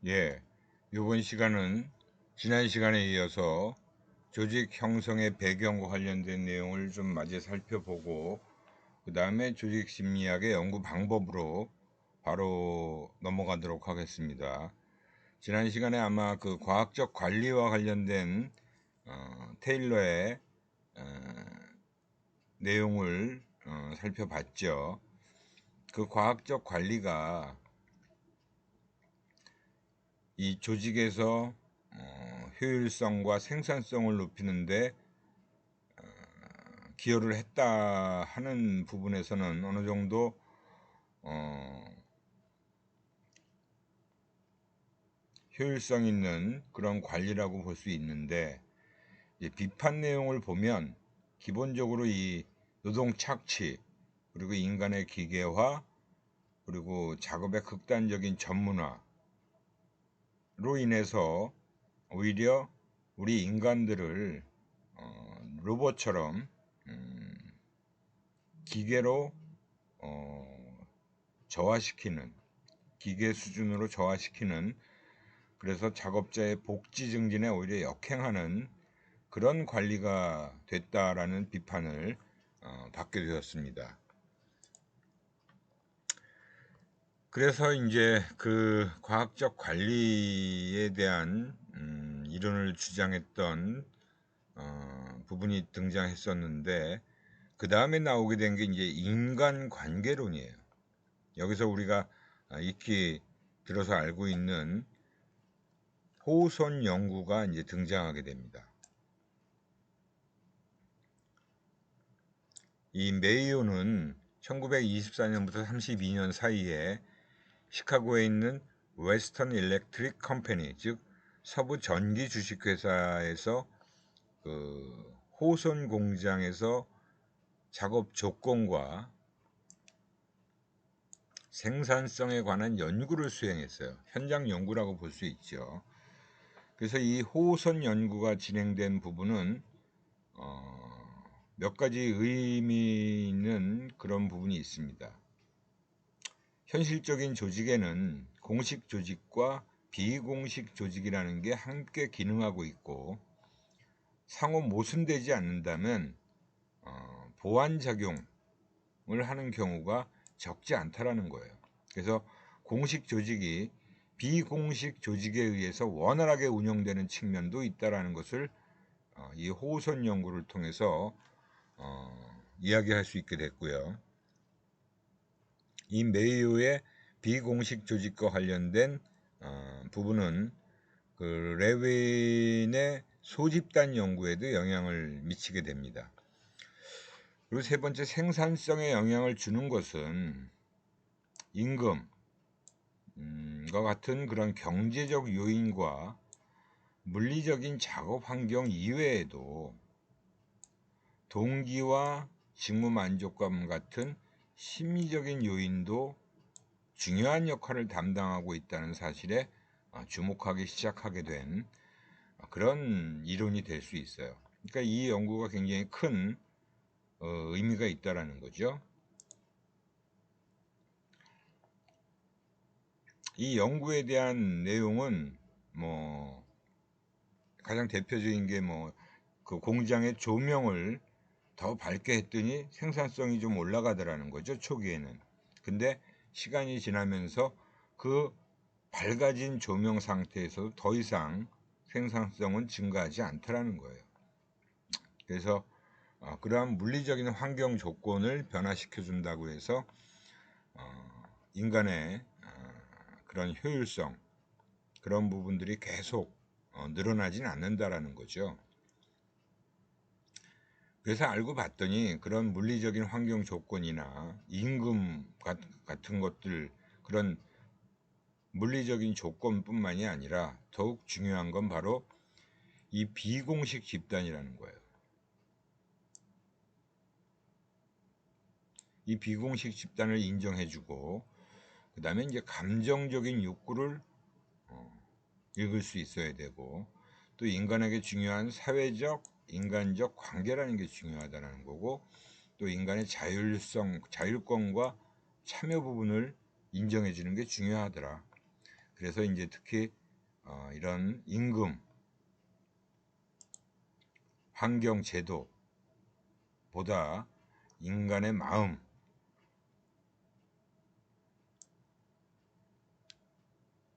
예, 이번 시간은 지난 시간에 이어서 조직 형성의 배경과 관련된 내용을 좀 마저 살펴보고 그 다음에 조직 심리학의 연구 방법으로 바로 넘어가도록 하겠습니다. 지난 시간에 아마 그 과학적 관리와 관련된 테일러의 내용을 살펴봤죠. 그 과학적 관리가 이 조직에서 효율성과 생산성을 높이는데 기여를 했다 하는 부분에서는 어느 정도 효율성 있는 그런 관리라고 볼 수 있는데, 비판 내용을 보면 기본적으로 이 노동 착취, 그리고 인간의 기계화, 그리고 작업의 극단적인 전문화로 인해서 오히려 우리 인간들을 로봇처럼 기계로 저하시키는, 기계 수준으로 저하시키는, 그래서 작업자의 복지 증진에 오히려 역행하는 그런 관리가 됐다라는 비판을 받게 되었습니다. 그래서 이제 그 과학적 관리에 대한 이론을 주장했던 부분이 등장했었는데, 그 다음에 나오게 된 게 이제 인간관계론이에요. 여기서 우리가 익히 들어서 알고 있는 호손 연구가 이제 등장하게 됩니다. 이 메이오는 1924년부터 32년 사이에 시카고에 있는 웨스턴 일렉트릭 컴퍼니, 즉 서부 전기 주식회사에서 그 호손 공장에서 작업 조건과 생산성에 관한 연구를 수행했어요. 현장 연구라고 볼 수 있죠. 그래서 이 호손 연구가 진행된 부분은 몇 가지 의미 있는 그런 부분이 있습니다. 현실적인 조직에는 공식 조직과 비공식 조직이라는 게 함께 기능하고 있고, 상호 모순되지 않는다면 보완작용을 하는 경우가 적지 않다라는 거예요. 그래서 공식 조직이 비공식 조직에 의해서 원활하게 운영되는 측면도 있다라는 것을 이 호손 연구를 통해서 이야기할 수 있게 됐고요. 이 메이오의 비공식 조직과 관련된 부분은 그 레윈의 소집단 연구에도 영향을 미치게 됩니다. 그리고 세 번째, 생산성에 영향을 주는 것은 임금과 같은 그런 경제적 요인과 물리적인 작업 환경 이외에도 동기와 직무 만족감 같은 심리적인 요인도 중요한 역할을 담당하고 있다는 사실에 주목하기 시작하게 된 그런 이론이 될 수 있어요. 그러니까 이 연구가 굉장히 큰 의미가 있다라는 거죠. 이 연구에 대한 내용은 뭐 가장 대표적인 게 뭐 그 공장의 조명을 더 밝게 했더니 생산성이 좀 올라가더라는 거죠, 초기에는. 근데 시간이 지나면서 그 밝아진 조명 상태에서도 더 이상 생산성은 증가하지 않더라는 거예요. 그래서 그러한 물리적인 환경 조건을 변화시켜 준다고 해서 인간의 그런 효율성, 그런 부분들이 계속 늘어나진 않는다라는 거죠. 그래서 알고 봤더니 그런 물리적인 환경 조건이나 임금 같은 것들, 그런 물리적인 조건뿐만이 아니라 더욱 중요한 건 바로 이 비공식 집단이라는 거예요. 이 비공식 집단을 인정해주고, 그 다음에 이제 감정적인 욕구를 읽을 수 있어야 되고, 또 인간에게 중요한 사회적, 인간적 관계라는 게 중요하다는 거고, 또 인간의 자율성과 참여 부분을 인정해 주는 게 중요하더라. 그래서 이제 특히 이런 임금, 환경, 제도보다 인간의 마음,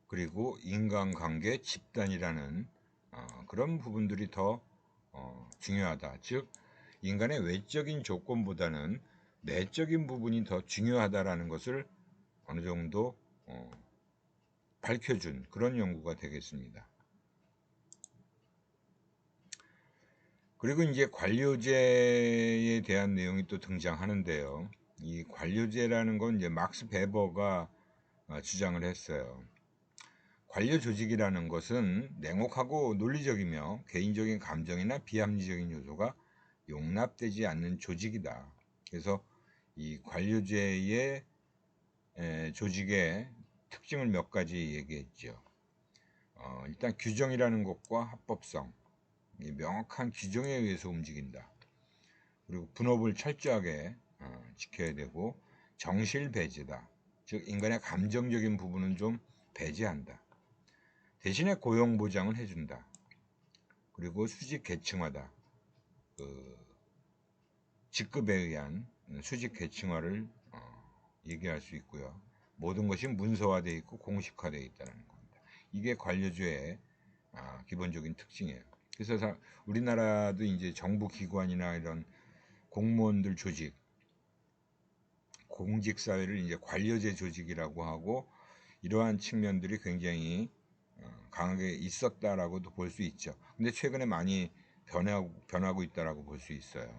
그리고 인간관계, 집단이라는 그런 부분들이 더 중요하다. 즉 인간의 외적인 조건보다는 내적인 부분이 더 중요하다라는 것을 어느 정도 밝혀준 그런 연구가 되겠습니다. 그리고 이제 관료제에 대한 내용이 또 등장하는데요. 이 관료제라는 건 이제 막스 베버가 주장을 했어요. 관료 조직이라는 것은 냉혹하고 논리적이며 개인적인 감정이나 비합리적인 요소가 용납되지 않는 조직이다. 그래서 이 관료제의 조직의 특징을 몇 가지 얘기했죠. 일단 규정이라는 것과 합법성, 명확한 규정에 의해서 움직인다. 그리고 분업을 철저하게 지켜야 되고 정실배제다. 즉 인간의 감정적인 부분은 좀 배제한다. 대신에 고용보장을 해준다. 그리고 수직 계층화다. 직급에 의한 수직 계층화를 얘기할 수 있고요. 모든 것이 문서화되어 있고 공식화되어 있다는 겁니다. 이게 관료주의 기본적인 특징이에요. 그래서 우리나라도 이제 정부 기관이나 이런 공무원들 조직, 공직사회를 이제 관료제 조직이라고 하고 이러한 측면들이 굉장히 강하게 있었다라고도 볼 수 있죠. 근데 최근에 많이 변하고 있다라고 볼 수 있어요.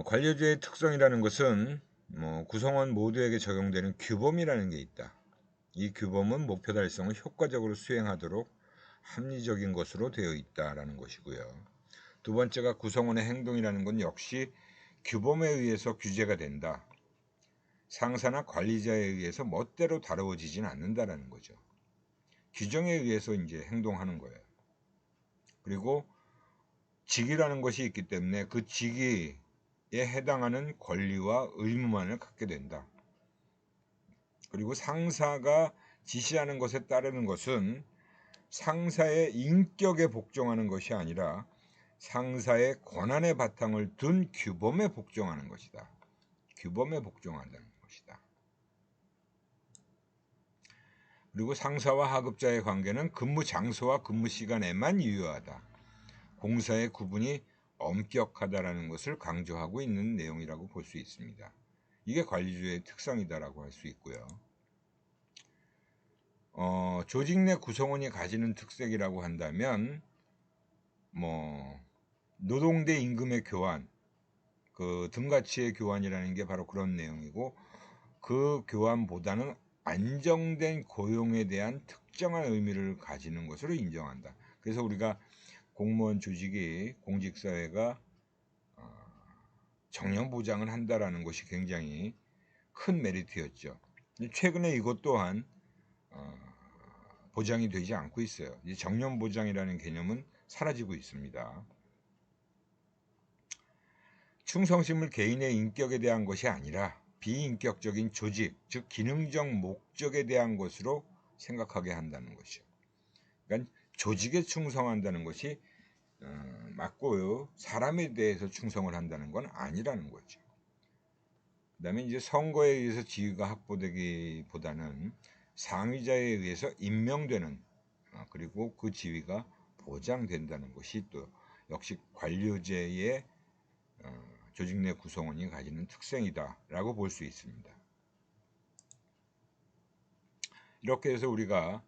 관료제의 특성이라는 것은 구성원 모두에게 적용되는 규범이라는 게 있다. 이 규범은 목표 달성을 효과적으로 수행하도록 합리적인 것으로 되어 있다라는 것이고요. 두 번째가 구성원의 행동이라는 건 역시 규범에 의해서 규제가 된다. 상사나 관리자에 의해서 멋대로 다루어지진 않는다라는 거죠. 규정에 의해서 이제 행동하는 거예요. 그리고 직이라는 것이 있기 때문에 그 직위에 해당하는 권리와 의무만을 갖게 된다. 그리고 상사가 지시하는 것에 따르는 것은 상사의 인격에 복종하는 것이 아니라 상사의 권한의 바탕을 둔 규범에 복종하는 것이다. 규범에 복종한다는 것이다. 그리고 상사와 하급자의 관계는 근무 장소와 근무 시간에만 유효하다. 공사의 구분이 엄격하다라는 것을 강조하고 있는 내용이라고 볼 수 있습니다. 이게 관리주의 특성이다라고 할 수 있고요. 조직 내 구성원이 가지는 특색이라고 한다면 노동 대 임금의 교환, 그 등가치의 교환이라는 게 바로 그런 내용이고 그 교환보다는 안정된 고용에 대한 특정한 의미를 가지는 것으로 인정한다. 그래서 우리가 공무원 조직이 공직사회가 정년 보장을 한다라는 것이 굉장히 큰 메리트였죠. 최근에 이것 또한 보장이 되지 않고 있어요. 이제 정년 보장이라는 개념은 사라지고 있습니다. 충성심을 개인의 인격에 대한 것이 아니라 비인격적인 조직, 즉 기능적 목적에 대한 것으로 생각하게 한다는 것이죠. 그러니까 조직에 충성한다는 것이 맞고요. 사람에 대해서 충성을 한다는 건 아니라는 거죠. 그 다음에 이제 선거에 의해서 지위가 확보되기보다는 상위자에 의해서 임명되는 그리고 그 지위가 보장된다는 것이 또 역시 관료제의 조직 내 구성원이 가지는 특성이다라고 볼 수 있습니다. 이렇게 해서 우리가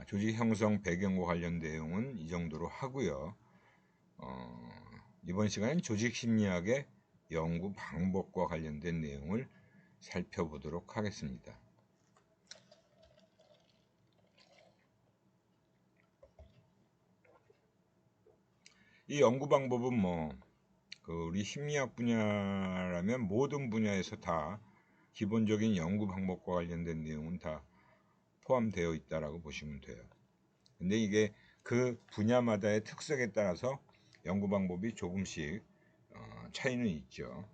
조직 형성 배경과 관련 내용은 이 정도로 하고요. 이번 시간엔 조직 심리학의 연구 방법과 관련된 내용을 살펴보도록 하겠습니다. 이 연구 방법은 우리 심리학 분야라면 모든 분야에서 다 기본적인 연구 방법과 관련된 내용은 다 포함되어 있다라고 보시면 돼요. 근데 이게 그 분야마다의 특색에 따라서 연구 방법이 조금씩 차이는 있죠.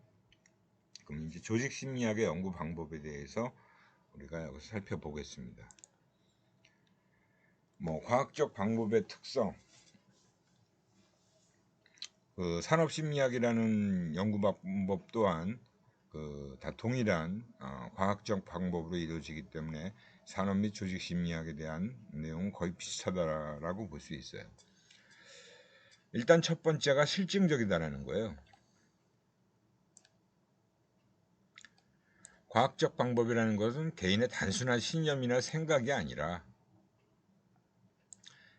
그럼 이제 조직 심리학의 연구 방법에 대해서 우리가 여기서 살펴보겠습니다. 과학적 방법의 특성, 그 산업심리학이라는 연구 방법 또한 다 동일한 과학적 방법으로 이루어지기 때문에 산업 및 조직 심리학에 대한 내용은 거의 비슷하다라고 볼 수 있어요. 일단 첫 번째가 실증적이다라는 거예요. 과학적 방법이라는 것은 개인의 단순한 신념이나 생각이 아니라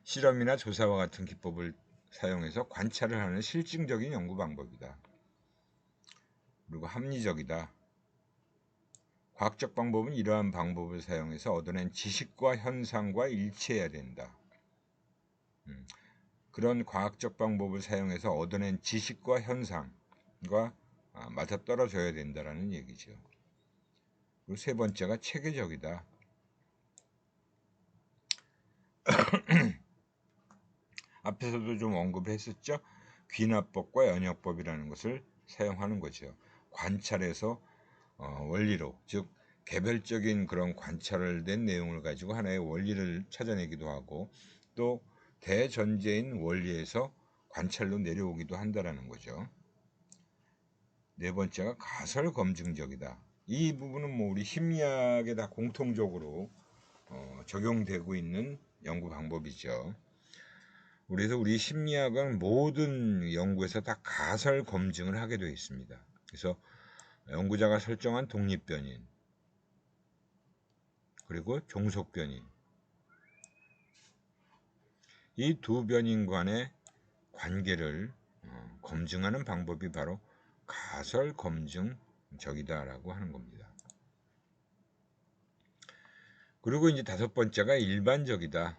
실험이나 조사와 같은 기법을 사용해서 관찰을 하는 실증적인 연구 방법이다. 그리고 합리적이다. 과학적 방법은 이러한 방법을 사용해서 얻어낸 지식과 현상과 일치해야 된다. 그런 과학적 방법을 사용해서 얻어낸 지식과 현상과 맞아떨어져야 된다는 얘기죠. 그리고 세 번째가 체계적이다. 앞에서도 좀 언급을 했었죠. 귀납법과 연역법이라는 것을 사용하는 거죠. 관찰에서 원리로, 즉 개별적인 그런 관찰을 된 내용을 가지고 하나의 원리를 찾아내기도 하고 또 대전제인 원리에서 관찰로 내려오기도 한다라는 거죠. 네 번째가 가설 검증적이다. 이 부분은 우리 심리학에 다 공통적으로 적용되고 있는 연구 방법이죠. 그래서 우리 심리학은 모든 연구에서 다 가설 검증을 하게 되어 있습니다. 그래서 연구자가 설정한 독립변인, 그리고 종속변인, 이 두 변인 간의 관계를 검증하는 방법이 바로 가설 검증적이다라고 하는 겁니다. 그리고 이제 다섯 번째가 일반적이다.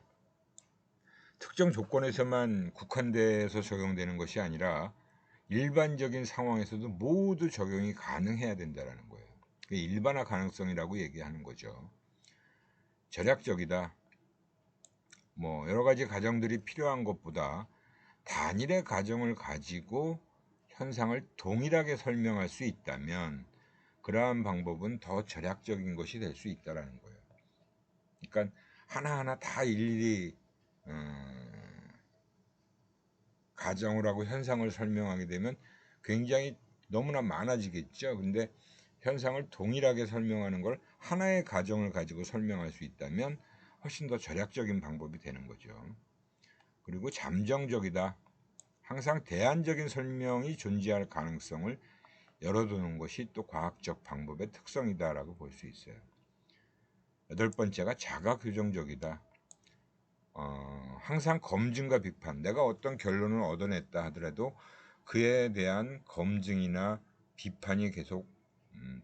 특정 조건에서만 국한돼서 적용되는 것이 아니라 일반적인 상황에서도 모두 적용이 가능해야 된다는 거예요. 일반화 가능성이라고 얘기하는 거죠. 절약적이다. 여러 가지 가정들이 필요한 것보다 단일의 가정을 가지고 현상을 동일하게 설명할 수 있다면 그러한 방법은 더 절약적인 것이 될 수 있다는 거예요. 그러니까 하나하나 다 일일이 가정을 하고 현상을 설명하게 되면 굉장히 너무나 많아지겠죠. 근데 현상을 동일하게 설명하는 걸 하나의 가정을 가지고 설명할 수 있다면 훨씬 더 절약적인 방법이 되는 거죠. 그리고 잠정적이다. 항상 대안적인 설명이 존재할 가능성을 열어두는 것이 또 과학적 방법의 특성이다라고 볼 수 있어요. 여덟 번째가 자가규정적이다. 항상 검증과 비판, 내가 어떤 결론을 얻어냈다 하더라도 그에 대한 검증이나 비판이 계속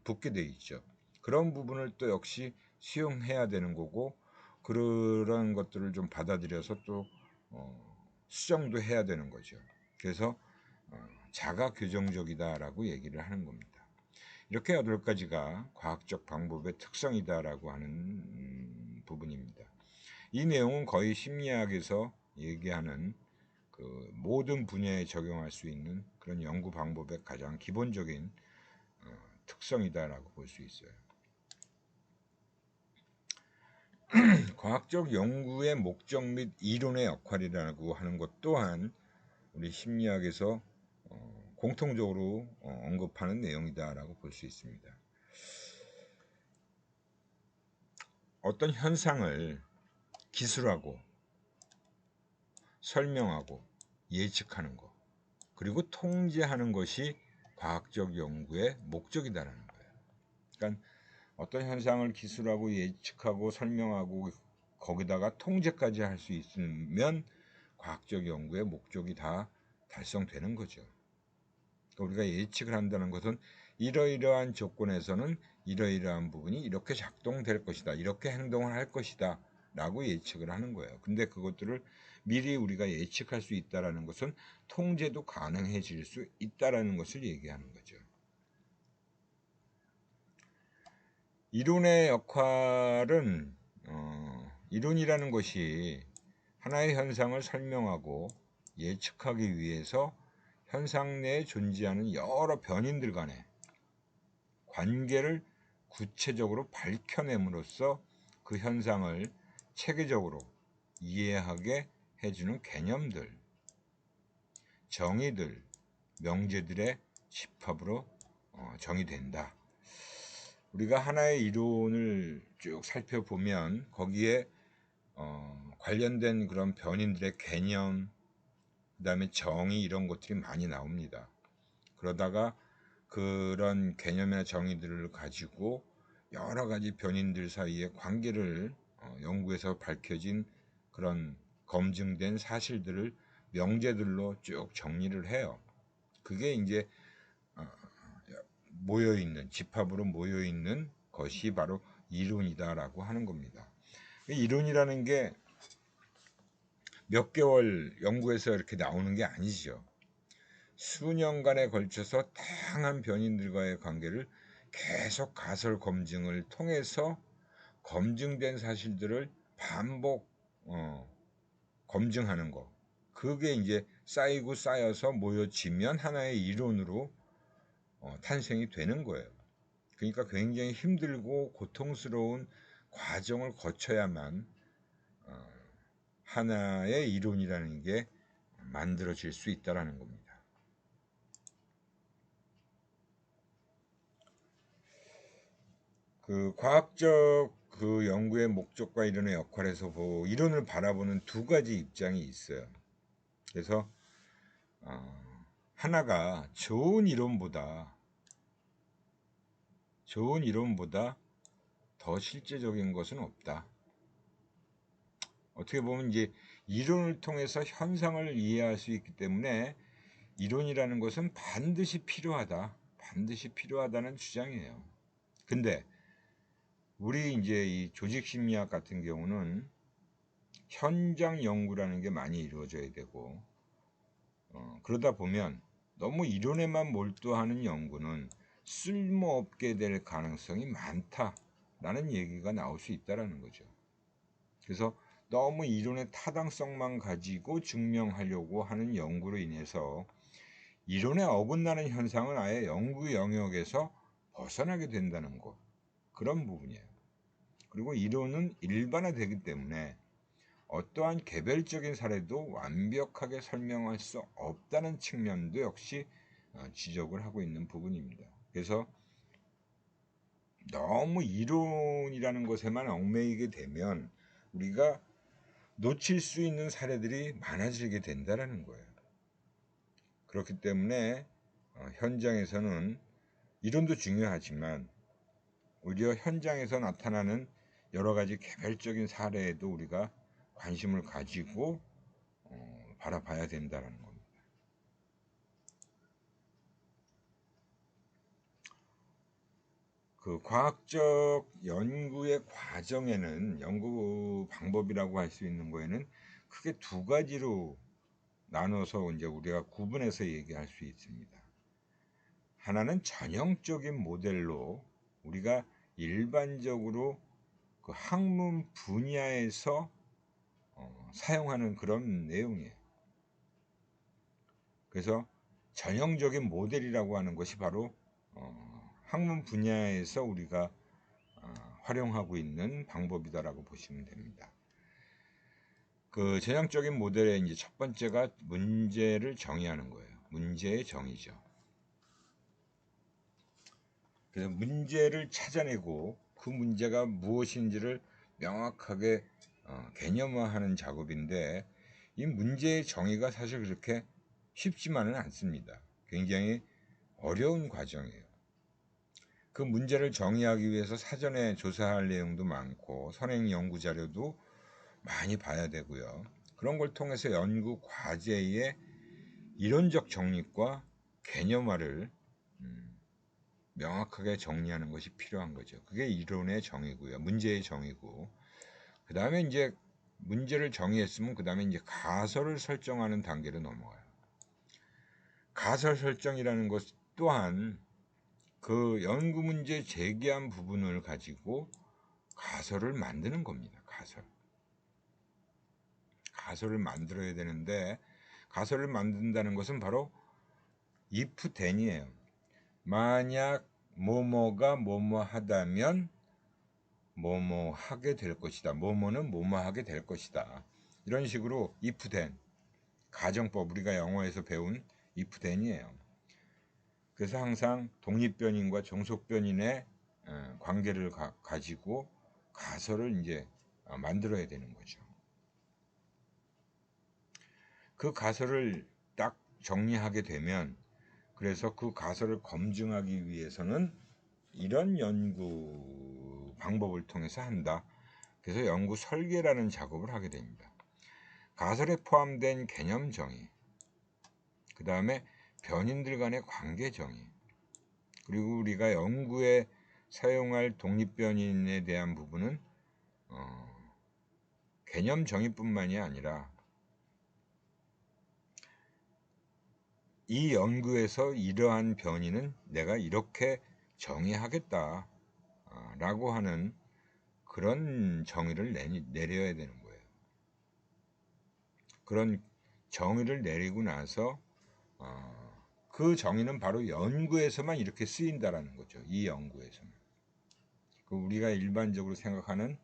붙게 돼 있죠. 그런 부분을 또 역시 수용해야 되는 거고 그런 것들을 좀 받아들여서 또 수정도 해야 되는 거죠. 그래서 자가규정적이다라고 얘기를 하는 겁니다. 이렇게 8가지가 과학적 방법의 특성이다라고 하는 부분입니다. 이 내용은 거의 심리학에서 얘기하는 그 모든 분야에 적용할 수 있는 그런 연구 방법의 가장 기본적인 특성이다라고 볼 수 있어요. 과학적 연구의 목적 및 이론의 역할이라고 하는 것 또한 우리 심리학에서 공통적으로 언급하는 내용이다라고 볼 수 있습니다. 어떤 현상을 기술하고 설명하고 예측하는 것 그리고 통제하는 것이 과학적 연구의 목적이다라는 거예요. 그러니까 어떤 현상을 기술하고 예측하고 설명하고 거기다가 통제까지 할 수 있으면 과학적 연구의 목적이 다 달성되는 거죠. 그러니까 우리가 예측을 한다는 것은 이러이러한 조건에서는 이러이러한 부분이 이렇게 작동될 것이다. 이렇게 행동을 할 것이다. 라고 예측을 하는 거예요. 근데 그것들을 미리 우리가 예측할 수 있다는 것은 통제도 가능해질 수 있다는 것을 얘기하는 거죠. 이론의 역할은 이론이라는 것이 하나의 현상을 설명하고 예측하기 위해서 현상 내에 존재하는 여러 변인들 간의 관계를 구체적으로 밝혀냄으로써 그 현상을 체계적으로 이해하게 해주는 개념들, 정의들, 명제들의 집합으로 정의된다. 우리가 하나의 이론을 쭉 살펴보면 거기에 관련된 그런 변인들의 개념, 그 다음에 정의 이런 것들이 많이 나옵니다. 그러다가 그런 개념이나 정의들을 가지고 여러 가지 변인들 사이의 관계를 연구해서 밝혀진 그런 검증된 사실들을 명제들로 쭉 정리를 해요. 그게 이제 모여있는, 집합으로 모여있는 것이 바로 이론이다라고 하는 겁니다. 이론이라는 게 몇 개월 연구해서 이렇게 나오는 게 아니죠. 수년간에 걸쳐서 다양한 변인들과의 관계를 계속 가설 검증을 통해서 검증된 사실들을 반복 검증하는 거. 그게 이제 쌓이고 쌓여서 모여지면 하나의 이론으로 탄생이 되는 거예요. 그러니까 굉장히 힘들고 고통스러운 과정을 거쳐야만 하나의 이론이라는 게 만들어질 수 있다라는 겁니다. 그 과학적 그 연구의 목적과 이론의 역할에서 이론을 바라보는 두 가지 입장이 있어요. 그래서 하나가 좋은 이론보다 더 실제적인 것은 없다. 어떻게 보면 이제 이론을 통해서 현상을 이해할 수 있기 때문에 이론이라는 것은 반드시 필요하다는 주장이에요. 근데 우리 이제 이 조직 심리학 같은 경우는 현장 연구라는 게 많이 이루어져야 되고 그러다 보면 너무 이론에만 몰두하는 연구는 쓸모없게 될 가능성이 많다라는 얘기가 나올 수 있다라는 거죠. 그래서 너무 이론의 타당성만 가지고 증명하려고 하는 연구로 인해서 이론에 어긋나는 현상은 아예 연구 영역에서 벗어나게 된다는 것, 그런 부분이에요. 그리고 이론은 일반화되기 때문에 어떠한 개별적인 사례도 완벽하게 설명할 수 없다는 측면도 역시 지적을 하고 있는 부분입니다. 그래서 너무 이론이라는 것에만 얽매이게 되면 우리가 놓칠 수 있는 사례들이 많아지게 된다는 거예요. 그렇기 때문에 현장에서는 이론도 중요하지만 오히려 현장에서 나타나는 여러 가지 개별적인 사례에도 우리가 관심을 가지고 바라봐야 된다는 겁니다. 그 과학적 연구의 과정에는 연구 방법이라고 할 수 있는 거에는 크게 두 가지로 나눠서 이제 우리가 구분해서 얘기할 수 있습니다. 하나는 전형적인 모델로 우리가 일반적으로 그 학문 분야에서 사용하는 그런 내용이에요. 그래서 전형적인 모델이라고 하는 것이 바로 학문 분야에서 우리가 활용하고 있는 방법이다라고 보시면 됩니다. 그 전형적인 모델의 이제 첫 번째가 문제를 정의하는 거예요. 문제의 정의죠. 그래서 문제를 찾아내고 그 문제가 무엇인지를 명확하게 개념화하는 작업인데 이 문제의 정의가 사실 그렇게 쉽지만은 않습니다. 굉장히 어려운 과정이에요. 그 문제를 정의하기 위해서 사전에 조사할 내용도 많고 선행 연구 자료도 많이 봐야 되고요. 그런 걸 통해서 연구 과제의 이론적 정립과 개념화를 명확하게 정리하는 것이 필요한 거죠. 그게 이론의 정의고요. 문제의 정의고. 그 다음에 이제 문제를 정의했으면 그 다음에 이제 가설을 설정하는 단계로 넘어가요. 가설 설정이라는 것 또한 그 연구 문제 제기한 부분을 가지고 가설을 만드는 겁니다. 가설을 만들어야 되는데 가설을 만든다는 것은 바로 if then이에요. 만약 뭐뭐가 뭐뭐 하다면 뭐뭐 하게 될 것이다. 뭐뭐는 뭐뭐 하게 될 것이다. 이런 식으로 if then 가정법, 우리가 영어에서 배운 if then이에요. 그래서 항상 독립변인과 종속변인의 관계를 가지고 가설을 이제 만들어야 되는 거죠. 그 가설을 딱 정리하게 되면, 그래서 그 가설을 검증하기 위해서는 이런 연구 방법을 통해서 한다. 그래서 연구 설계라는 작업을 하게 됩니다. 가설에 포함된 개념 정의, 그 다음에 변인들 간의 관계 정의, 그리고 우리가 연구에 사용할 독립변인에 대한 부분은 개념 정의뿐만이 아니라 이 연구에서 이러한 변인은 내가 이렇게 정의하겠다 라고 하는 그런 정의를 내려야 되는 거예요. 그런 정의를 내리고 나서 그 정의는 바로 연구에서만 이렇게 쓰인다라는 거죠. 이 연구에서만. 우리가 일반적으로 생각하는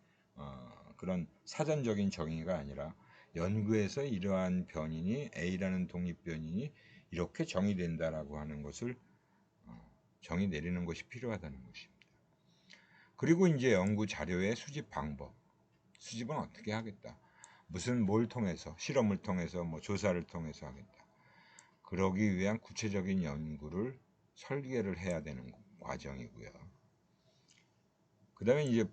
그런 사전적인 정의가 아니라 연구에서 이러한 변인이 A라는 독립변인이 이렇게 정의된다라고 하는 것을 정의 내리는 것이 필요하다는 것입니다. 그리고 이제 연구 자료의 수집 방법. 수집은 어떻게 하겠다. 무슨 뭘 통해서, 실험을 통해서, 뭐 조사를 통해서 하겠다. 그러기 위한 구체적인 연구를 설계를 해야 되는 과정이고요. 그 다음에 이제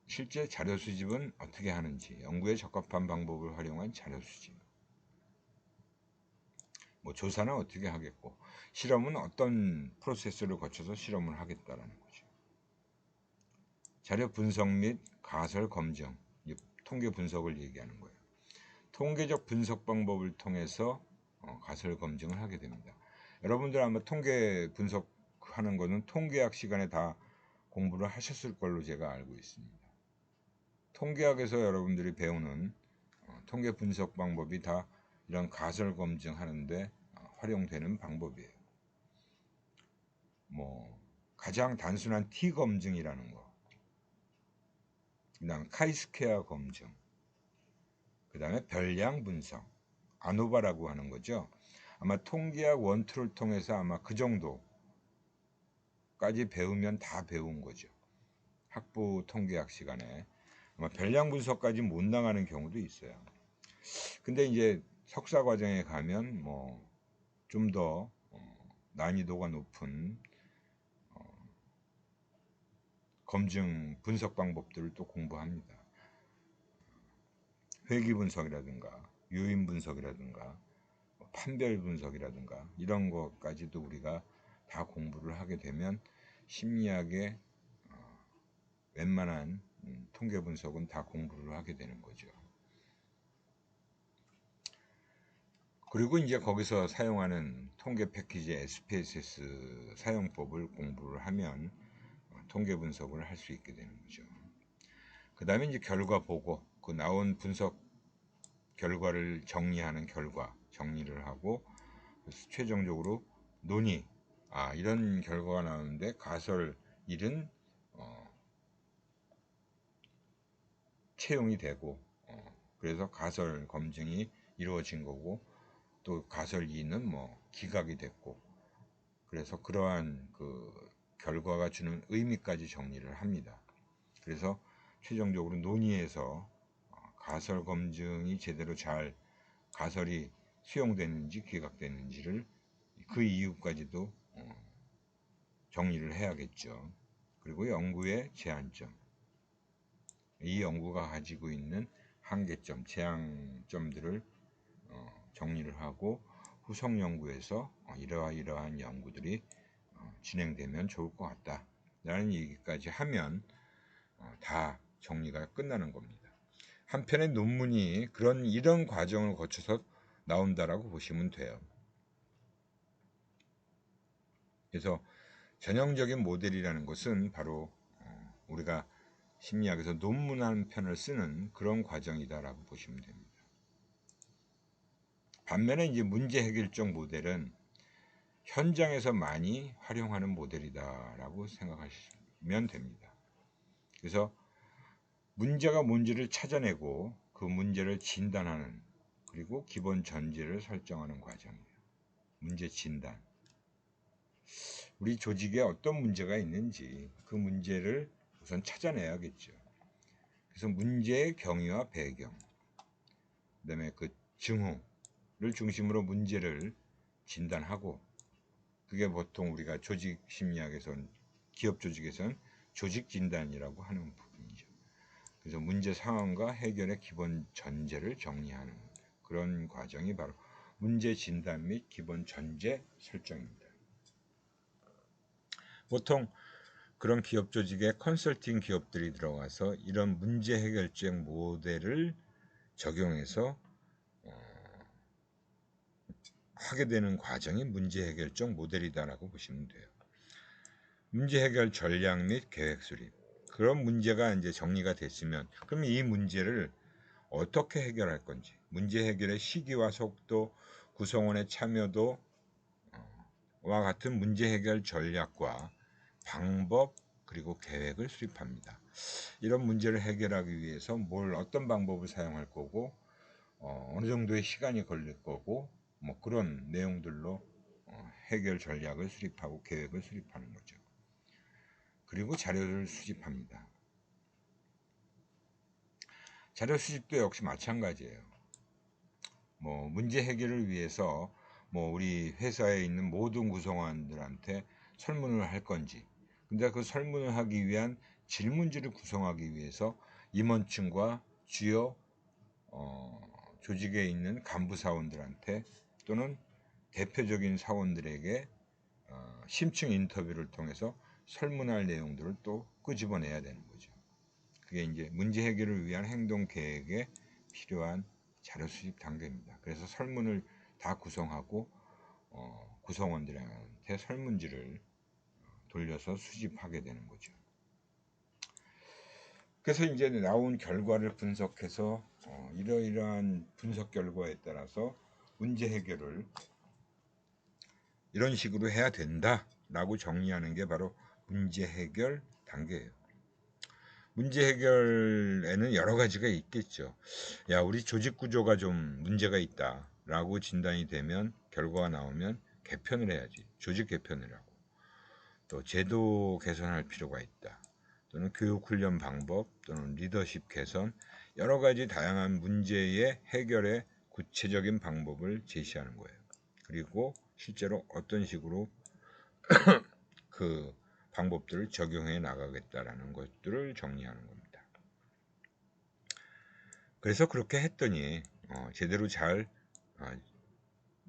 실제 자료 수집은 어떻게 하는지, 연구에 적합한 방법을 활용한 자료 수집. 뭐 조사는 어떻게 하겠고, 실험은 어떤 프로세스를 거쳐서 실험을 하겠다라는 거죠. 자료 분석 및 가설 검증, 통계 분석을 얘기하는 거예요. 통계적 분석 방법을 통해서 가설 검증을 하게 됩니다. 여러분들 아마 통계 분석하는 거는 통계학 시간에 다 공부를 하셨을 걸로 제가 알고 있습니다. 통계학에서 여러분들이 배우는 통계 분석 방법이 다 이런 가설 검증하는데 활용되는 방법이에요. 뭐 가장 단순한 T 검증이라는 거, 그다음 카이스케아 검증, 그다음에 별량 분석, 아노바라고 하는 거죠. 아마 통계학 원투를 통해서 아마 그 정도까지 배우면 다 배운 거죠. 학부 통계학 시간에 아마 별량 분석까지 못 나가는 경우도 있어요. 근데 이제 석사 과정에 가면 뭐 좀 더 난이도가 높은 검증 분석 방법들을 또 공부합니다. 회귀 분석이라든가 요인 분석이라든가 판별 분석이라든가 이런 것까지도 우리가 다 공부를 하게 되면 심리학의 웬만한 통계 분석은 다 공부를 하게 되는 거죠. 그리고 이제 거기서 사용하는 통계 패키지 SPSS 사용법을 공부를 하면 통계 분석을 할 수 있게 되는 거죠. 그 다음에 이제 결과 보고 그 나온 분석 결과를 정리하는 정리를 하고 최종적으로 논의, 이런 결과가 나오는데 가설 1은 채용이 되고 그래서 가설 검증이 이루어진 거고, 또 가설 2는 뭐 기각이 됐고, 그래서 그러한 그 결과가 주는 의미까지 정리를 합니다. 그래서 최종적으로 논의에서 가설 검증이 제대로 잘 가설이 수용되는지 기각되는지를 그 이유까지도 정리를 해야겠죠. 그리고 연구의 제한점, 이 연구가 가지고 있는 한계점, 제한점들을 정리를 하고 후속 연구에서 이러한 연구들이 진행되면 좋을 것 같다 라는 얘기까지 하면 다 정리가 끝나는 겁니다. 한편의 논문이 이런 과정을 거쳐서 나온다라고 보시면 돼요. 그래서 전형적인 모델이라는 것은 바로 우리가 심리학에서 논문 한 편을 쓰는 그런 과정이다라고 보시면 됩니다. 반면에 이제 문제 해결적 모델은 현장에서 많이 활용하는 모델이다라고 생각하시면 됩니다. 그래서 문제가 뭔지를 찾아내고 그 문제를 진단하는, 그리고 기본 전제를 설정하는 과정이에요. 문제 진단. 우리 조직에 어떤 문제가 있는지 그 문제를 우선 찾아내야겠죠. 그래서 문제의 경위와 배경, 그다음에 그 증후를 중심으로 문제를 진단하고, 그게 보통 우리가 조직 심리학에선, 기업 조직에선 조직 진단이라고 하는 부분이죠. 그래서 문제 상황과 해결의 기본 전제를 정리하는 그런 과정이 바로 문제 진단 및 기본 전제 설정입니다. 보통 그런 기업 조직에 컨설팅 기업들이 들어가서 이런 문제 해결책 모델을 적용해서 하게 되는 과정이 문제 해결적 모델이다라고 보시면 돼요. 문제 해결 전략 및 계획 수립. 그런 문제가 이제 정리가 됐으면, 그럼 이 문제를 어떻게 해결할 건지, 문제 해결의 시기와 속도, 구성원의 참여도와 같은 문제 해결 전략과 방법, 그리고 계획을 수립합니다. 이런 문제를 해결하기 위해서 어떤 방법을 사용할 거고, 어느 정도의 시간이 걸릴 거고, 뭐 그런 내용들로 해결 전략을 수립하고 계획을 수립하는 거죠. 그리고 자료를 수집합니다. 자료 수집도 역시 마찬가지예요. 뭐 문제 해결을 위해서 우리 회사에 있는 모든 구성원들한테 설문을 할 건지, 근데 그 설문을 하기 위한 질문지를 구성하기 위해서 임원층과 주요 조직에 있는 간부 사원들한테 또는 대표적인 사원들에게 심층 인터뷰를 통해서 설문할 내용들을 또 끄집어내야 되는 거죠. 그게 이제 문제 해결을 위한 행동 계획에 필요한 자료 수집 단계입니다. 그래서 설문을 다 구성하고 구성원들한테 설문지를 돌려서 수집하게 되는 거죠. 그래서 이제 나온 결과를 분석해서 이러이러한 분석 결과에 따라서 문제 해결을 이런 식으로 해야 된다라고 정리하는 게 바로 문제 해결 단계예요. 문제 해결에는 여러 가지가 있겠죠. 야, 우리 조직 구조가 좀 문제가 있다라고 진단이 되면, 결과가 나오면 개편을 해야지. 조직 개편을 하고, 또 제도 개선할 필요가 있다. 또는 교육 훈련 방법, 또는 리더십 개선, 여러 가지 다양한 문제의 해결의 구체적인 방법을 제시하는 거예요. 그리고 실제로 어떤 식으로 그 방법들을 적용해 나가겠다라는 것들을 정리하는 겁니다. 그래서 그렇게 했더니 제대로 잘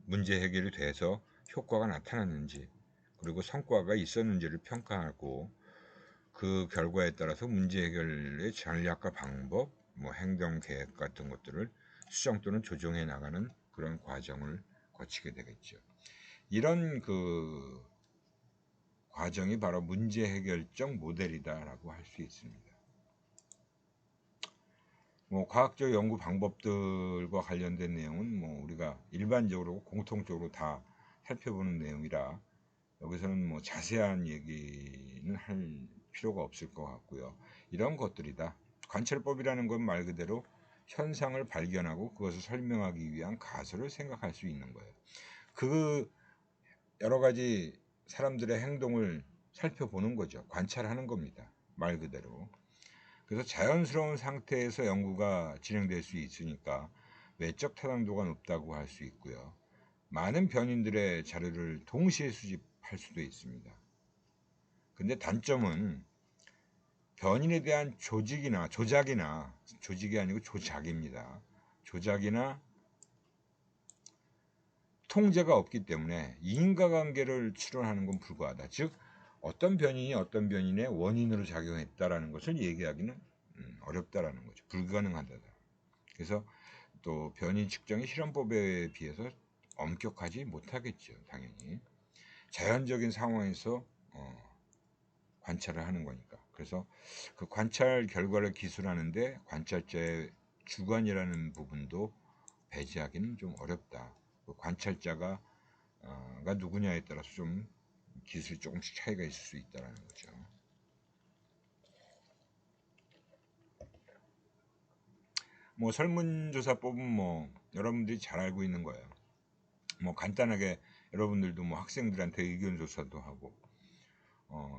문제 해결이 돼서 효과가 나타났는지, 그리고 성과가 있었는지를 평가하고, 그 결과에 따라서 문제 해결의 전략과 방법, 행동 계획 같은 것들을 수정 또는 조정해 나가는 그런 과정을 거치게 되겠죠. 이런 그 과정이 바로 문제 해결적 모델이다라고 할 수 있습니다. 과학적 연구 방법들과 관련된 내용은 우리가 일반적으로 공통적으로 다 살펴보는 내용이라 여기서는 자세한 얘기는 할 필요가 없을 것 같고요. 이런 것들이다. 관찰법이라는 건 말 그대로 현상을 발견하고 그것을 설명하기 위한 가설을 생각할 수 있는 거예요. 그 여러 가지 사람들의 행동을 살펴보는 거죠. 관찰하는 겁니다. 말 그대로. 그래서 자연스러운 상태에서 연구가 진행될 수 있으니까 외적 타당도가 높다고 할 수 있고요. 많은 변인들의 자료를 동시에 수집할 수도 있습니다. 근데 단점은 변인에 대한 조직이 아니고 조작입니다. 조작이나 통제가 없기 때문에 인과관계를 추론하는 건 불가하다. 즉 어떤 변인이 어떤 변인의 원인으로 작용했다라는 것을 얘기하기는 어렵다라는 거죠. 불가능하다. 그래서 또 변인 측정이 실험법에 비해서 엄격하지 못하겠죠. 당연히 자연적인 상황에서 관찰을 하는 거니까. 그래서 그 관찰 결과를 기술하는데 관찰자의 주관이라는 부분도 배제하기는 좀 어렵다. 관찰자가 누구냐에 따라서 좀 기술이 조금씩 차이가 있을 수 있다는 거죠. 뭐 설문조사법은 뭐 여러분들이 잘 알고 있는 거예요. 뭐 간단하게 여러분들도 뭐 학생들한테 의견 조사도 하고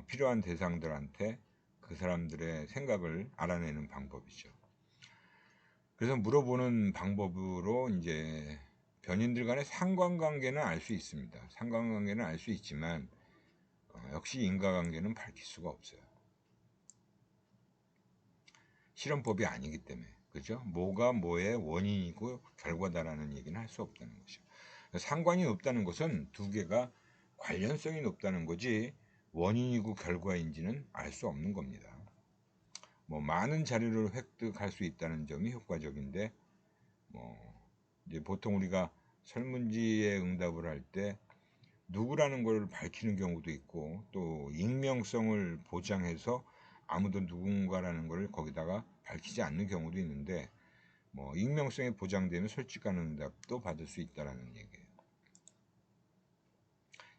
필요한 대상들한테 그 사람들의 생각을 알아내는 방법이죠. 그래서 물어보는 방법으로 이제 변인들 간의 상관관계는 알 수 있습니다. 상관관계는 알 수 있지만 역시 인과관계는 밝힐 수가 없어요. 실험법이 아니기 때문에. 그죠? 뭐가 뭐의 원인이고 결과다라는 얘기는 할 수 없다는 것이죠. 상관이 없다는 것은 두 개가 관련성이 높다는 거지 원인이고 결과인지는 알 수 없는 겁니다. 뭐 많은 자료를 획득할 수 있다는 점이 효과적인데 뭐 이제 보통 우리가 설문지에 응답을 할 때 누구라는 걸 밝히는 경우도 있고 또 익명성을 보장해서 아무도 누군가라는 걸 거기다가 밝히지 않는 경우도 있는데 뭐 익명성이 보장되면 솔직한 응답도 받을 수 있다는 얘기예요.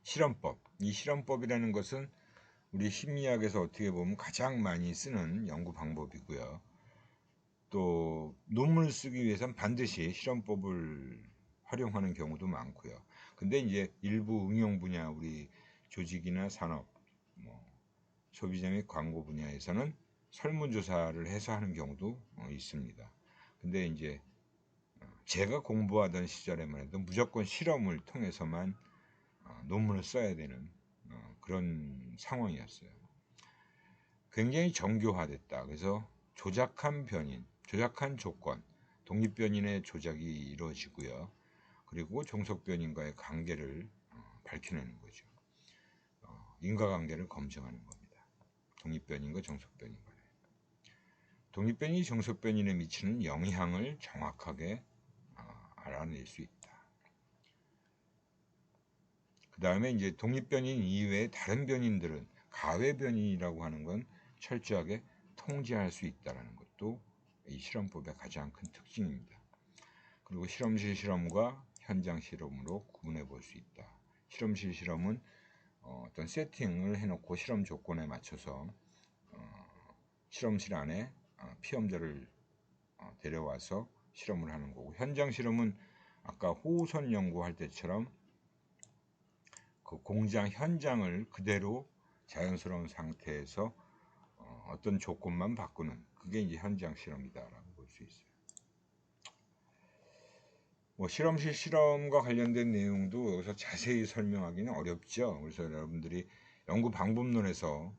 실험법. 이 실험법이라는 것은 우리 심리학에서 어떻게 보면 가장 많이 쓰는 연구 방법이고요. 또 논문을 쓰기 위해서는 반드시 실험법을 활용하는 경우도 많고요. 근데 이제 일부 응용 분야 우리 조직이나 산업, 뭐 소비자 및 광고 분야에서는 설문조사를 해서 하는 경우도 있습니다. 근데 이제 제가 공부하던 시절에만 해도 무조건 실험을 통해서만 논문을 써야 되는 그런 상황이었어요. 굉장히 정교화됐다. 그래서 조작한 변인, 조작한 조건, 독립변인의 조작이 이루어지고요. 그리고 종속변인과의 관계를 밝혀내는 거죠. 인과관계를 검증하는 겁니다. 독립변인과 종속변인 간에. 독립변인이 종속변인에 미치는 영향을 정확하게 알아낼 수 있다. 그 다음에 이제 독립변인 이외의 다른 변인들은 가외변인이라고 하는 건 철저하게 통제할 수 있다는 것도 이 실험법의 가장 큰 특징입니다. 그리고 실험실 실험과 현장 실험으로 구분해 볼 수 있다. 실험실 실험은 어떤 세팅을 해놓고 실험 조건에 맞춰서 실험실 안에 피험자를 데려와서 실험을 하는 거고, 현장 실험은 아까 호우선 연구할 때처럼 그 공장 현장을 그대로 자연스러운 상태에서 어떤 조건만 바꾸는 그게 이제 현장 실험이다라고 볼 수 있어요. 뭐 실험실 실험과 관련된 내용도 여기서 자세히 설명하기는 어렵죠. 그래서 여러분들이 연구 방법론에서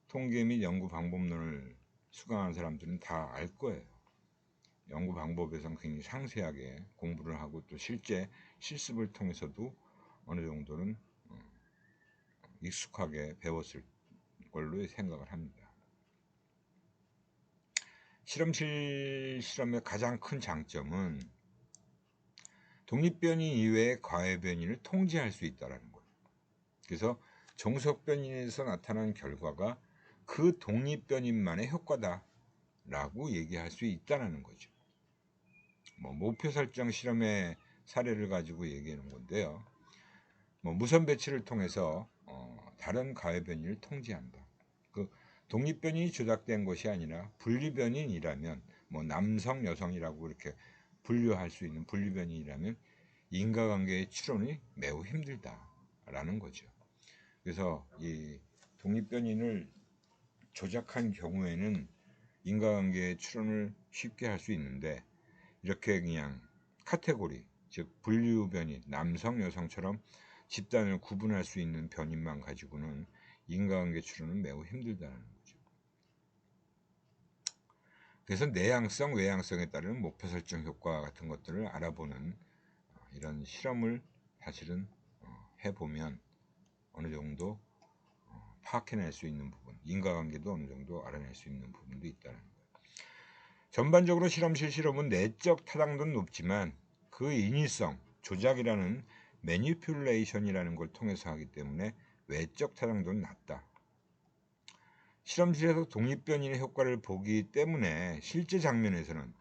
통계 및 연구 방법론을 수강한 사람들은 다 알 거예요. 연구 방법에서는 굉장히 상세하게 공부를 하고 또 실제 실습을 통해서도 어느 정도는 익숙하게 배웠을 걸로 생각을 합니다. 실험실 실험의 가장 큰 장점은 독립변인 이외의 과외변인을 통제할 수 있다는 거예요. 그래서 종속변인에서 나타난 결과가 그 독립변인만의 효과다라고 얘기할 수 있다는 거죠. 뭐 목표 설정 실험의 사례를 가지고 얘기하는 건데요. 뭐 무선 배치를 통해서 다른 가외변인을 통제한다. 그 독립변인이 조작된 것이 아니라 분리변인이라면 뭐 남성, 여성이라고 이렇게 분류할 수 있는 분리변인이라면 인과관계의 추론이 매우 힘들다라는 거죠. 그래서 이 독립변인을 조작한 경우에는 인과관계의 추론을 쉽게 할 수 있는데 이렇게 그냥 카테고리, 즉 분류변인, 남성, 여성처럼 집단을 구분할 수 있는 변인만 가지고는 인과관계 추론은 매우 힘들다는 거죠. 그래서 내향성, 외향성에 따른 목표 설정 효과 같은 것들을 알아보는 이런 실험을 사실은 해보면 어느 정도 파악해낼 수 있는 부분, 인과관계도 어느 정도 알아낼 수 있는 부분도 있다는 거예요. 전반적으로 실험실 실험은 내적 타당도는 높지만 그 인위성, 조작이라는 매니퓰레이션이라는 걸 통해서 하기 때문에 외적 타당도는 낮다. 실험실에서 독립변인의 효과를 보기 때문에 실제 장면에서는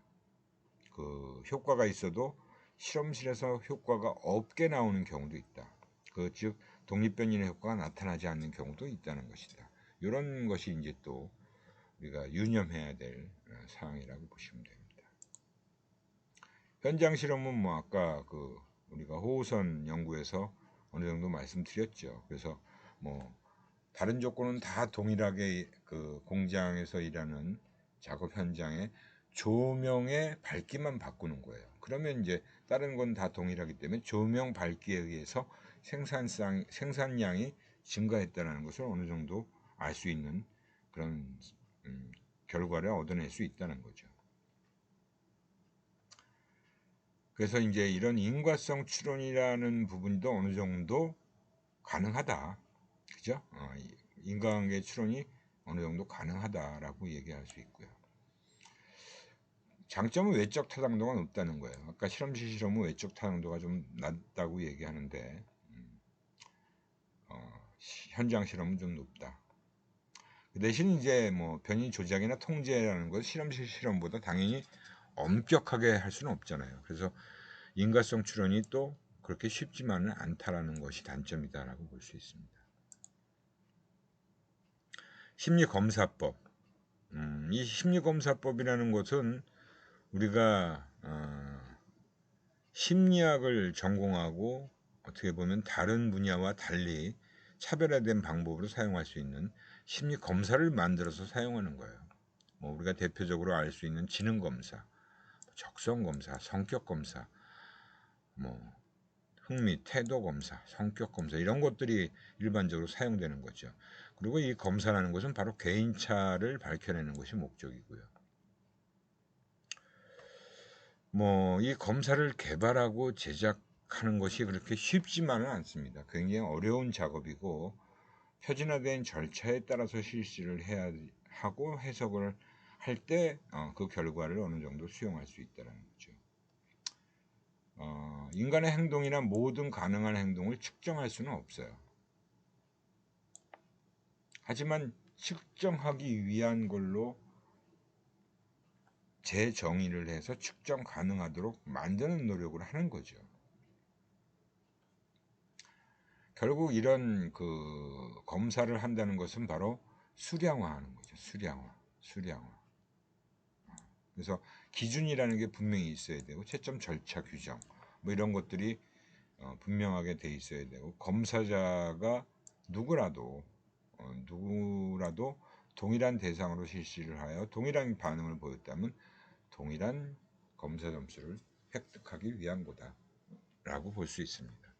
그 효과가 있어도 실험실에서 효과가 없게 나오는 경우도 있다. 즉 독립변이의 효과가 나타나지 않는 경우도 있다는 것이다. 이런 것이 이제 또 우리가 유념해야 될 사항이라고 보시면 됩니다. 현장 실험은 뭐 아까 우리가 호우선 연구에서 어느 정도 말씀드렸죠. 그래서 뭐 다른 조건은 다 동일하게 공장에서 일하는 작업 현장에 조명의 밝기만 바꾸는 거예요. 그러면 이제 다른 건 다 동일하기 때문에 조명 밝기에 의해서 생산량이 증가했다는 것을 어느 정도 알 수 있는 그런 결과를 얻어낼 수 있다는 거죠. 그래서 이제 이런 인과성 추론이라는 부분도 어느 정도 가능하다. 그죠? 인과관계 추론이 어느 정도 가능하다라고 얘기할 수 있고요. 장점은 외적 타당도가 높다는 거예요. 아까 실험실 실험은 외적 타당도가 좀 낮다고 얘기하는데 현장 실험은 좀 높다. 그 대신 이제 뭐 변이 조작이나 통제라는 것 실험실 실험보다 당연히 엄격하게 할 수는 없잖아요. 그래서 인과성 추론이 또 그렇게 쉽지만은 않다라는 것이 단점이다라고 볼 수 있습니다. 심리검사법. 이 심리검사법이라는 것은 우리가 심리학을 전공하고 어떻게 보면 다른 분야와 달리 차별화된 방법으로 사용할 수 있는 심리검사를 만들어서 사용하는 거예요. 뭐 우리가 대표적으로 알 수 있는 지능검사, 적성검사, 성격검사, 뭐 흥미, 태도검사, 성격검사 이런 것들이 일반적으로 사용되는 거죠. 그리고 이 검사라는 것은 바로 개인차를 밝혀내는 것이 목적이고요. 뭐 이 검사를 개발하고 제작하는 것이 그렇게 쉽지만은 않습니다. 굉장히 어려운 작업이고 표준화된 절차에 따라서 실시를 해야 하고 해석을 할 때 그 결과를 어느 정도 수용할 수 있다는 거죠. 인간의 행동이나 모든 가능한 행동을 측정할 수는 없어요. 하지만 측정하기 위한 걸로 재정의를 해서 측정 가능하도록 만드는 노력을 하는 거죠. 결국 이런 검사를 한다는 것은 바로 수량화하는 거죠. 수량화. 그래서 기준이라는 게 분명히 있어야 되고 채점 절차 규정 뭐 이런 것들이 분명하게 돼 있어야 되고 검사자가 누구라도 동일한 대상으로 실시를 하여 동일한 반응을 보였다면 동일한 검사 점수를 획득하기 위한 거다라고 볼 수 있습니다.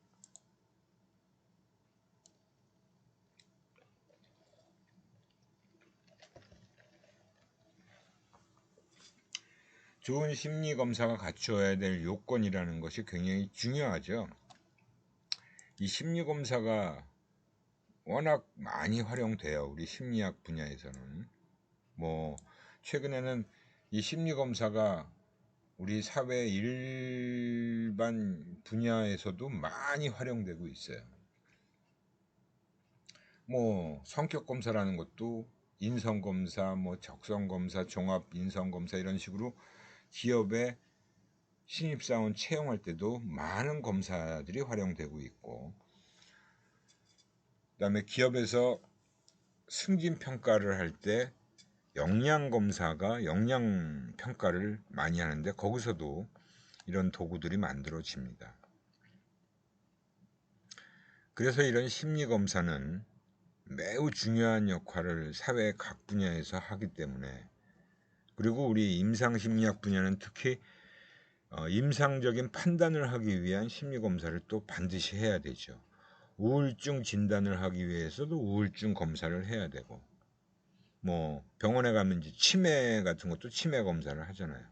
좋은 심리 검사가 갖추어야 될 요건이라는 것이 굉장히 중요하죠. 이 심리 검사가 워낙 많이 활용돼요. 우리 심리학 분야에서는. 뭐 최근에는 이 심리 검사가 우리 사회 일반 분야에서도 많이 활용되고 있어요. 뭐 성격 검사라는 것도 인성 검사, 뭐 적성 검사, 종합 인성 검사 이런 식으로 기업에 신입사원 채용할 때도 많은 검사들이 활용되고 있고, 그다음에 기업에서 승진 평가를 할 때 역량 검사가 역량 평가를 많이 하는데 거기서도 이런 도구들이 만들어집니다. 그래서 이런 심리 검사는 매우 중요한 역할을 사회 각 분야에서 하기 때문에, 그리고 우리 임상심리학 분야는 특히 임상적인 판단을 하기 위한 심리검사를 또 반드시 해야 되죠. 우울증 진단을 하기 위해서도 우울증 검사를 해야 되고, 뭐 병원에 가면 이제 치매 같은 것도 치매 검사를 하잖아요.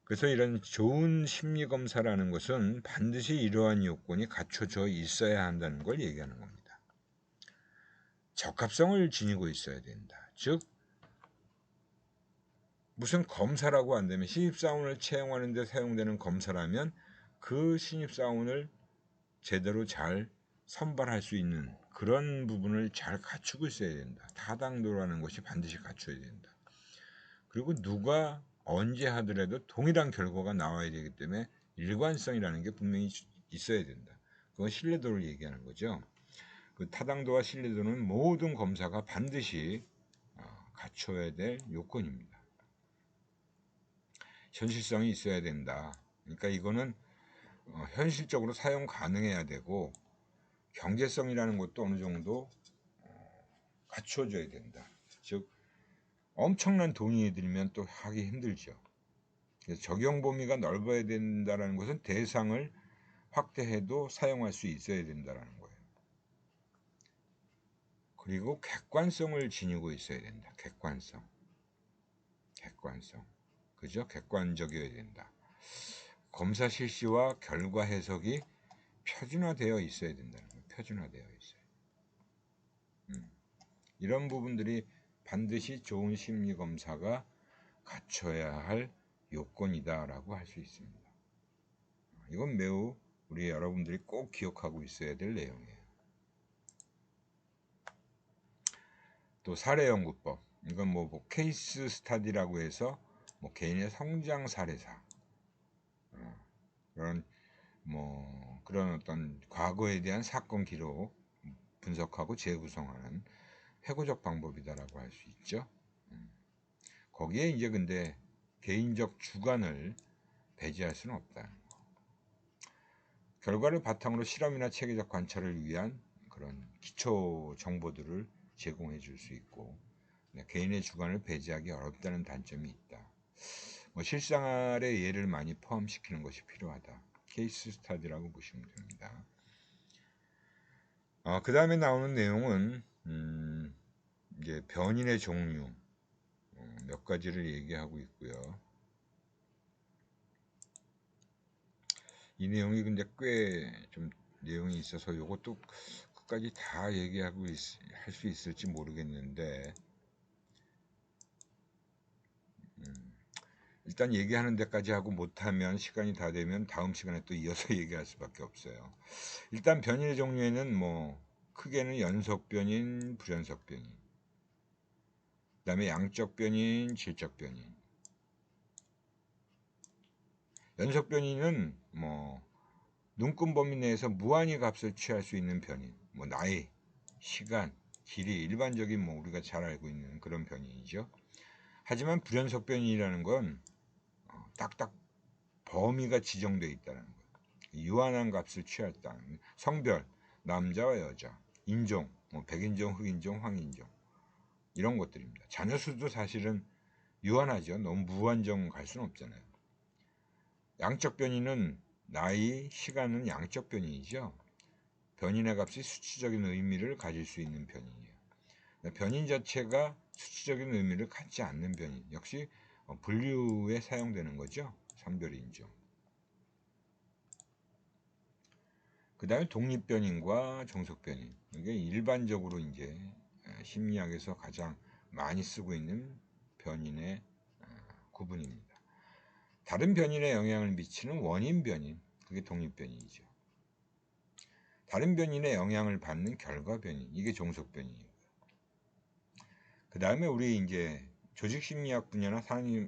그래서 이런 좋은 심리검사라는 것은 반드시 이러한 요건이 갖춰져 있어야 한다는 걸 얘기하는 겁니다. 적합성을 지니고 있어야 된다. 즉 무슨 검사라고 안 되면 신입사원을 채용하는 데 사용되는 검사라면 그 신입사원을 제대로 잘 선발할 수 있는 그런 부분을 잘 갖추고 있어야 된다. 타당도라는 것이 반드시 갖춰야 된다. 그리고 누가 언제 하더라도 동일한 결과가 나와야 되기 때문에 일관성이라는 게 분명히 있어야 된다. 그건 신뢰도를 얘기하는 거죠. 그 타당도와 신뢰도는 모든 검사가 반드시 갖춰야 될 요건입니다. 현실성이 있어야 된다. 그러니까 이거는 현실적으로 사용 가능해야 되고 경제성이라는 것도 어느 정도 갖춰져야 된다. 즉 엄청난 돈이 들면 또 하기 힘들죠. 그래서 적용 범위가 넓어야 된다는 것은 대상을 확대해도 사용할 수 있어야 된다는 거예요. 그리고 객관성을 지니고 있어야 된다. 객관성. 그죠? 객관적이어야 된다. 검사 실시와 결과 해석이 표준화되어 있어야 된다는 거예요. 표준화되어 있어요. 이런 부분들이 반드시 좋은 심리검사가 갖춰야 할 요건이다라고 할 수 있습니다. 이건 매우 우리 여러분들이 꼭 기억하고 있어야 될 내용이에요. 또 사례연구법. 이건 뭐 케이스 스타디라고 해서 뭐 개인의 성장 사례사 그런 어떤 과거에 대한 사건 기록 분석하고 재구성하는 회고적 방법이다라고 할 수 있죠. 거기에 이제 근데 개인적 주관을 배제할 수는 없다. 결과를 바탕으로 실험이나 체계적 관찰을 위한 그런 기초 정보들을 제공해 줄 수 있고 개인의 주관을 배제하기 어렵다는 단점이 있다. 실생활의 예를 많이 포함시키는 것이 필요하다. 케이스 스타디라고 보시면 됩니다. 그 다음에 나오는 내용은 이제 변인의 종류 몇 가지를 얘기하고 있고요. 이 내용이 근데 꽤 좀 내용이 있어서 이것도 끝까지 다 얘기하고 할 수 있을지 모르겠는데 일단 얘기하는 데까지 하고 못하면 시간이 다 되면 다음 시간에 또 이어서 얘기할 수밖에 없어요. 일단 변인의 종류에는 뭐 크게는 연속 변인, 불연속 변인, 그 다음에 양적 변인, 질적 변인. 연속 변인은 뭐 눈금 범위 내에서 무한히 값을 취할 수 있는 변인, 뭐 나이, 시간, 길이, 일반적인 뭐 우리가 잘 알고 있는 그런 변인이죠. 하지만 불연속 변인이라는 건 딱딱 범위가 지정되어 있다는 거예요. 유한한 값을 취했다는 성별, 남자와 여자, 인종, 뭐 백인종, 흑인종, 황인종 이런 것들입니다. 자녀 수도 사실은 유한하죠. 너무 무한정 갈 수는 없잖아요. 양적 변인은 나이, 시간은 양적 변인이죠. 변인의 값이 수치적인 의미를 가질 수 있는 변인이에요. 변인 자체가 수치적인 의미를 갖지 않는 변인 역시 분류에 사용되는 거죠. 선별인종. 그 다음에 독립변인과 종속변인. 이게 일반적으로 이제 심리학에서 가장 많이 쓰고 있는 변인의 구분입니다. 다른 변인에 영향을 미치는 원인 변인, 그게 독립변인이죠. 다른 변인에 영향을 받는 결과 변인, 이게 종속 변인이고요. 그 다음에 우리 이제 조직심리학 분야나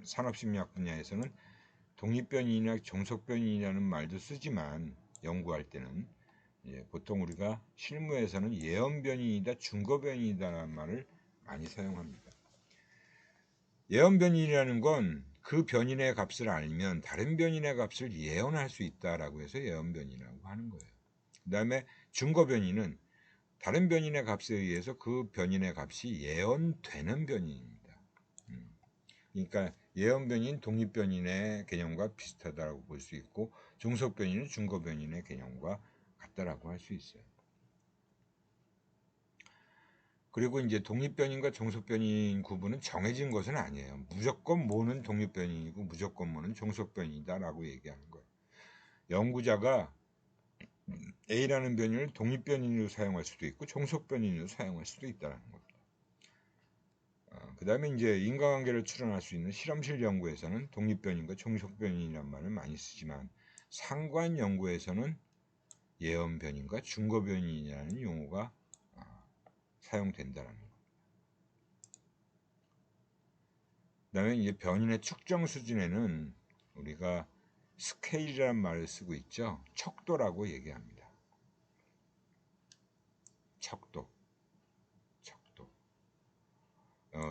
산업심리학 분야에서는 독립변인이나 종속변인이라는 말도 쓰지만 연구할 때는 보통 우리가 실무에서는 예언변인이다, 증거변인이다라는 말을 많이 사용합니다. 예언변인이라는 건 그 변인의 값을 알면 다른 변인의 값을 예언할 수 있다라고 해서 예언변인이라고 하는 거예요. 그 다음에 증거변인은 다른 변인의 값에 의해서 그 변인의 값이 예언되는 변인입니다. 그러니까 예언변인, 독립변인의 개념과 비슷하다고 볼 수 있고 종속변인은 증거변인의 개념과 같다라고 할 수 있어요. 그리고 이제 독립변인과 종속변인 구분은 정해진 것은 아니에요. 무조건 뭐는 독립변인이고 무조건 뭐는 종속변인이다라고 얘기하는 거예요. 연구자가 A라는 변인을 독립변인으로 사용할 수도 있고 종속변인으로 사용할 수도 있다는 겁니다. 그 다음에 이제 인과관계를 추론할 수 있는 실험실 연구에서는 독립변인과 종속변인이란 말을 많이 쓰지만 상관 연구에서는 예언변인과 증거변인이라는 용어가 사용된다는 겁니다. 그다음에 이제 변인의 측정 수준에는 우리가 스케일이라는 말을 쓰고 있죠. 척도라고 얘기합니다. 척도.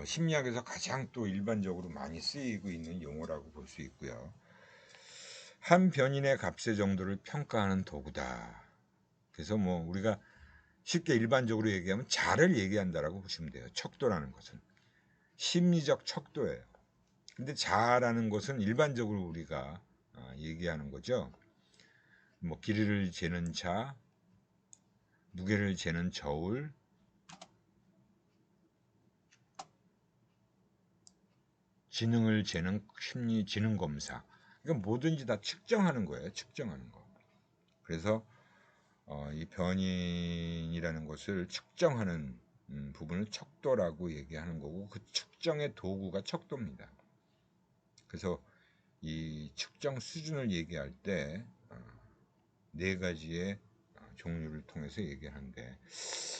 심리학에서 가장 또 일반적으로 많이 쓰이고 있는 용어라고 볼 수 있고요. 한 변인의 값의 정도를 평가하는 도구다. 그래서 뭐 우리가 쉽게 일반적으로 얘기하면 자를 얘기한다라고 보시면 돼요. 척도라는 것은 심리적 척도예요. 근데 자라는 것은 일반적으로 우리가 얘기하는 거죠. 뭐 길이를 재는 자, 무게를 재는 저울, 지능을 재는 심리 지능 검사. 그러니까 뭐든지 다 측정하는 거예요. 측정하는 거. 그래서 이 변인이라는 것을 측정하는 부분을 척도라고 얘기하는 거고, 그 측정의 도구가 척도입니다. 그래서 이 측정 수준을 얘기할 때 네 가지의 종류를 통해서 얘기하는데,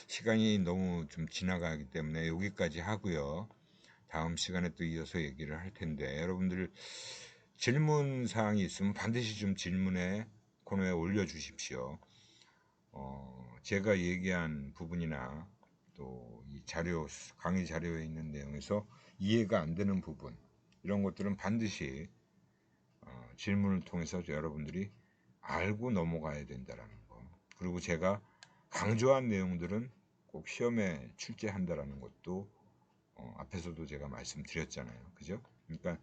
시간이 너무 좀 지나가기 때문에 여기까지 하고요. 다음 시간에 또 이어서 얘기를 할 텐데, 여러분들 질문 사항이 있으면 반드시 좀 질문에 코너에 올려주십시오. 제가 얘기한 부분이나 또 이 자료, 강의 자료에 있는 내용에서 이해가 안 되는 부분, 이런 것들은 반드시 질문을 통해서 여러분들이 알고 넘어가야 된다라는 거. 그리고 제가 강조한 내용들은 꼭 시험에 출제한다라는 것도 앞에서도 제가 말씀드렸잖아요. 그죠? 그러니까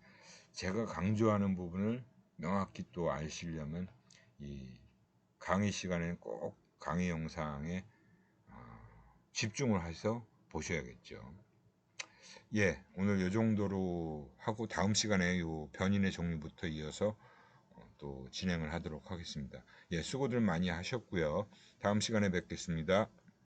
제가 강조하는 부분을 명확히 또 아시려면 이 강의 시간에는 꼭 강의 영상에 집중을 해서 보셔야겠죠. 예, 오늘 이 정도로 하고 다음 시간에 요 변인의 종류부터 이어서 또 진행을 하도록 하겠습니다. 예, 수고들 많이 하셨고요. 다음 시간에 뵙겠습니다.